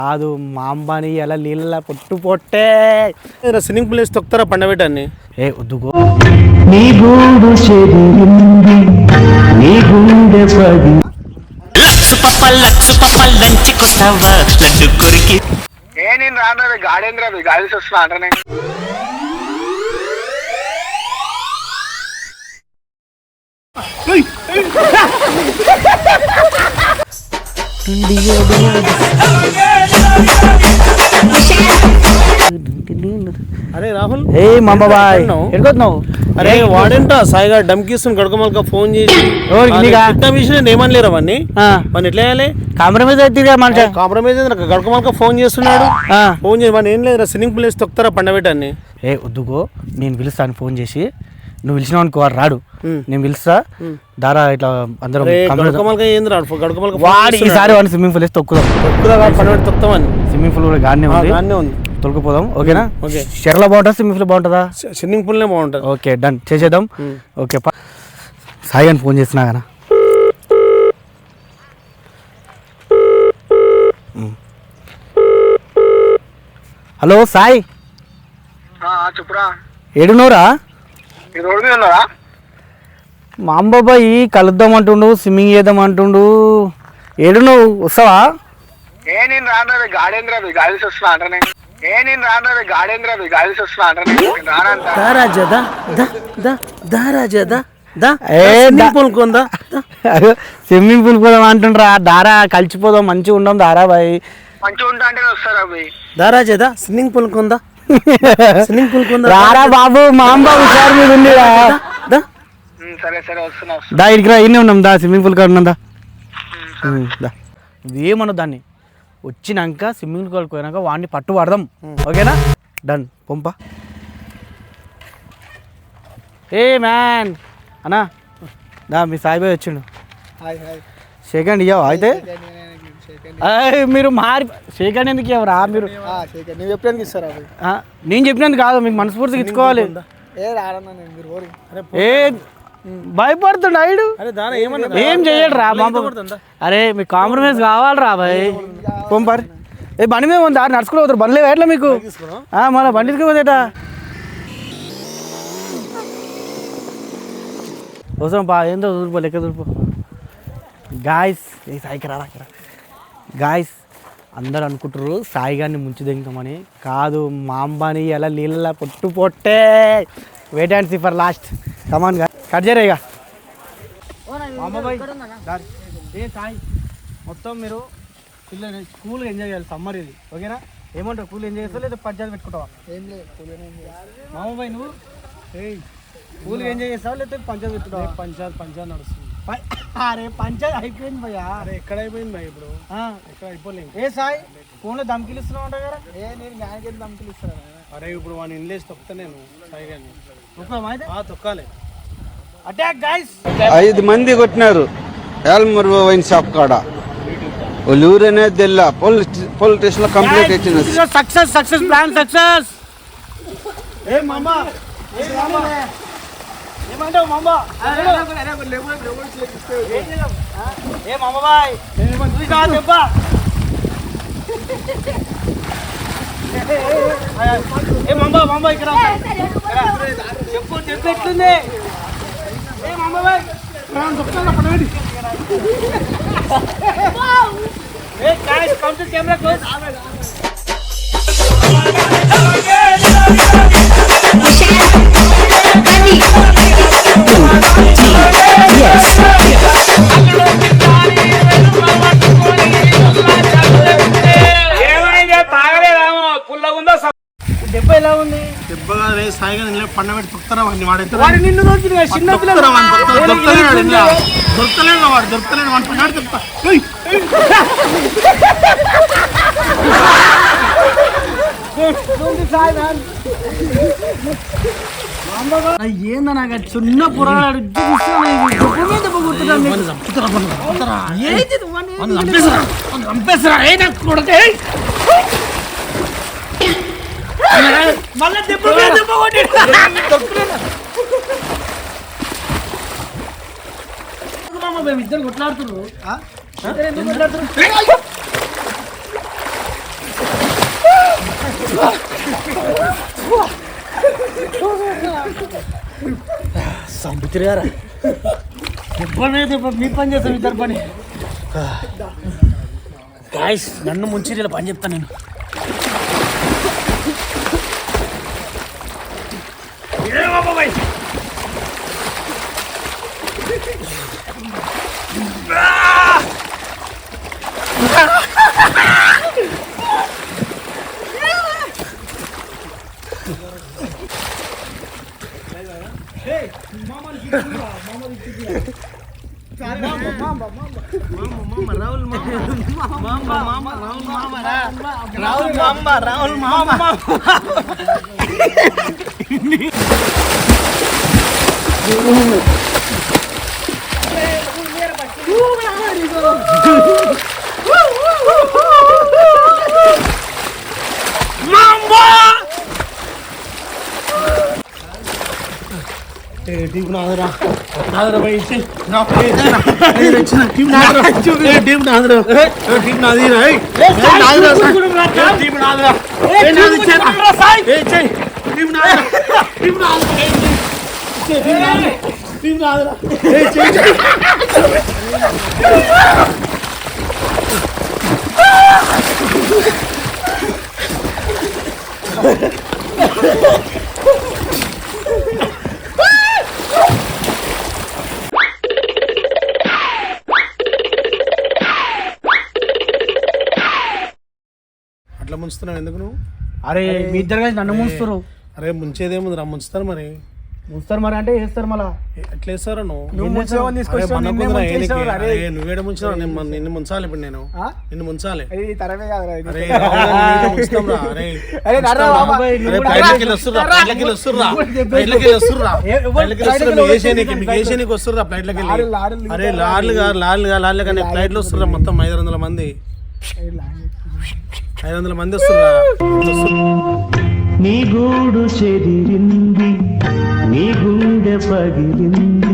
కాదు మా అంబాని ఎలా నీళ్ళ పొట్టు పొట్టే స్విమ్మింగ్ పూల్ వేసి తొక్కుతారా పండబెట్టాన్ని ఏ వద్దుకో నీ గూడు చెదిరింది నీ గుండె పడి లంచుకొస్తావా లడ్డు కొరికి ఏ నేను రాను గాడేంద్ర గాలి వస్తున్నా అంటనే అరే రాహుల్ ఏ మాంబాబాయ్ ఎడుకొస్తున్నావు? అరే వాడేంట సాయిగా డమ్కిస్తున్న గడకమలక ఫోన్ చేసి విషయం ఏమనలేరు అవన్నీ మన ఎట్లా వేయాలి కాంప్రమైజ్ అయితే కాంప్రమైజ్ గడకమలక ఫోన్ చేస్తున్నాడు ఫోన్ చేసి మన ఏం లేదు స్విమ్మింగ్ పూల్ వేసి తొక్కుతారా పండబెట్టాన్ని ఏ వద్దుకో నేను పిలుస్తాను ఫోన్ చేసి నువ్వు పిలిచినావు అనుకో రాడు నేను పిలుస్తా దారా ఇట్లా అందరం వాడు ఈసారి వాడిని స్విమ్మింగ్ పూల్ వేసి తొక్కుతామని స్విమ్మింగ్ పూల్ కూడా గానే ఉంది తొలకపోదాం ఓకేనా? ఓకే చెర్ల బాగుంటుందా స్విమ్మింగ్ పూల్ బాగుంటుందా? స్విమ్మింగ్ పూల్నే బాగుంటుంది. ఓకే డన్ చేసేద్దాం. ఓకే సాయి అని ఫోన్ చేస్తున్నా కదా. హలో సాయి చెప్పురా ఏడున్నోరా? మా అంబాబాయి కలుద్దాం అంటుండు స్విమ్మింగ్ చేద్దాం అంటుండు. ఏడు నువ్వు వస్తావా? ఏ నేను రాను గాడేంద్ర గాలి వస్తున్నా అంటనే ఏ నేను రాను గాడేంద్ర గాలి వస్తున్నా అంటనే స్విమ్మింగ్ పూల్ పోదాం అంటుండ్రా. దారా కలిసిపోదాం మంచిగా ఉందాం దారా బాయ్. మంచిగా ఉంటా అంటే వస్తారా బాయ్? దారా చేదా స్విమ్మింగ్ పూల్ కొందా స్విమ్మింగ్ పూల్ కొందా రారా బాబు మా అంబాబు సార్ మీద ఉంది. సరే సరే వస్తున్నా దా ఇడికి రా ఇన్నే ఉన్నాం దా స్విమ్మింగ్ పూల్ కాడ ఉన్నాం దా. ఏమన్నా దాన్ని వచ్చినాక స్విమ్మింగ్ పూల్ పోయినాక వాడిని పట్టు పడదాం ఓకేనా? డన్ పంప. ఏ మ్యాన్ అన్నా దా మీ సాయిబాయ్ వచ్చిండు. సెకండ్ ఇవ్వవా అయితే? మీరు మారి సెకండ్ ఎందుకు ఇవ్వరా? మీరు నేను చెప్పినందుకు కాదు మీకు మనస్ఫూర్తిగా ఇచ్చుకోవాలి. ఏ భయపడుతుండ ఐడు ఏం చెయ్యడు రా బాబు. అరే మీకు కాంప్రమైజ్ కావాలి రా బాయ్. పంపారు ఏ బండి మీద ఉంది నడుచుకుంటూ పోతారు బండి లేవు ఎట్లా మీకు? మళ్ళీ బండి తీసుకుపోతేట అవసరం పా ఏందో దూరిపో లెక్క దూరిపో. గాయస్ ఏ సాయికి రా గాయస్ అందరు అనుకుంటారు సాయి గారిని ముంచి దిగుతామని. కాదు మా అంబాని ఎలా నీళ్ళ పొట్టు పొట్టే. Wait and see for last. Come on గా కట్ చేయరా ఇక. ఏ సాయి మొత్తం మీరు పిల్లలు స్కూల్ ఎంజాయ్ చేయాలి సమ్మర్ ఇది ఓకేనా? ఏమంటావు స్కూల్ ఎంజాయ్ చేస్తావు లేదా పంచాయతీ పెట్టుకుంటావా? మామబాయ్ నువ్వు స్కూల్ ఎంజాయ్ చేస్తావా లేదా పంచాయతీ పెట్టుకుంటావా? పంచాయతీ నడుస్తుంది. అరే పంచాయతీ అయిపోయింది భయ్యా. అరే ఎక్కడ అయిపోయింది భయ్ ఇప్పుడు? ఎక్కడ అయిపోలేదు. ఏ సాయి ఫోన్లో దమ్కిలు ఇస్తున్నావు అంట కదా? నేను జ్ఞానకి దమ్కిలు ఇస్తాను. అరే ఇప్పుడు వాడిని ఇన్లేసి తొక్కుతా నేను సాయి గారిని తొక్కాలి. Attack guys. 5 మంది కొట్టినారు యాల్మర్ వైన్ షాప్ కాడ. వాళ్ళు ఊరనేది తెల్ల పోలీస్ స్టేషన్ లో కంప్లైంట్ ఇచ్చిన. Success plan success. ఏ మామా ఏమంటావు మామా? ఏ మామబాయ్ దెబ్బా ఏ మామా ఇక్కడ చెప్పు ఎట్లుంది? ఏ మామబాయ్ పడవేడి. Hey guys come to camera close. దెబ్బ ఎలా ఉంది? దెబ్బగా సాయిగా పండబెట్టి తొక్కుతారా వాడిని? వాడు నిన్ను దొరికింది చిన్న పిల్లలు దొరకలేడు వాడు పన్నాడు చెప్తా. ఏందా నాకు చిన్న పురాడు మళ్ళీ దెబ్బ ఇద్దరు కొట్లాడుతున్నారు. సంపుతురుగారా ఎప్పుడైతే మీ పని చేస్తాం ఇద్దరు పని. గాయస్ నన్ను ముంచి ఇలా పని చెప్తాను నేను. రాహుల్ మామ టీం నాదరా నాదరా బై టీం నాదరా టీం నాదరా టీం నాదరా నాదరా టీం నాదరా టీం నాదరా అట్లా ముంచుతున్నావు ఎందుకు నువ్వు? అరే మీ ఇద్దరు కలిసి నన్ను ముంచుతారు. అరే ముంచేదేముంది రా, ముంచుతారు మరి. ముంచుతారు మరి అంటే చేస్తారు మళ్ళా. ఎట్లా వేస్తారా నువ్వు? నువ్వేడ ముంచినావు? నువ్వేడ ముంచినావు? నిన్ను ముంచాలి ఇప్పుడు నేను. నిన్ను ముంచాలి. అరే లాడ్లు కానీ ఫ్లైట్లు వస్తుర్రా మొత్తం 500 మంది 500 మంది వస్తుర్రా. నీ గూడు చెదిరింది, నీ గుండె పగిలింది.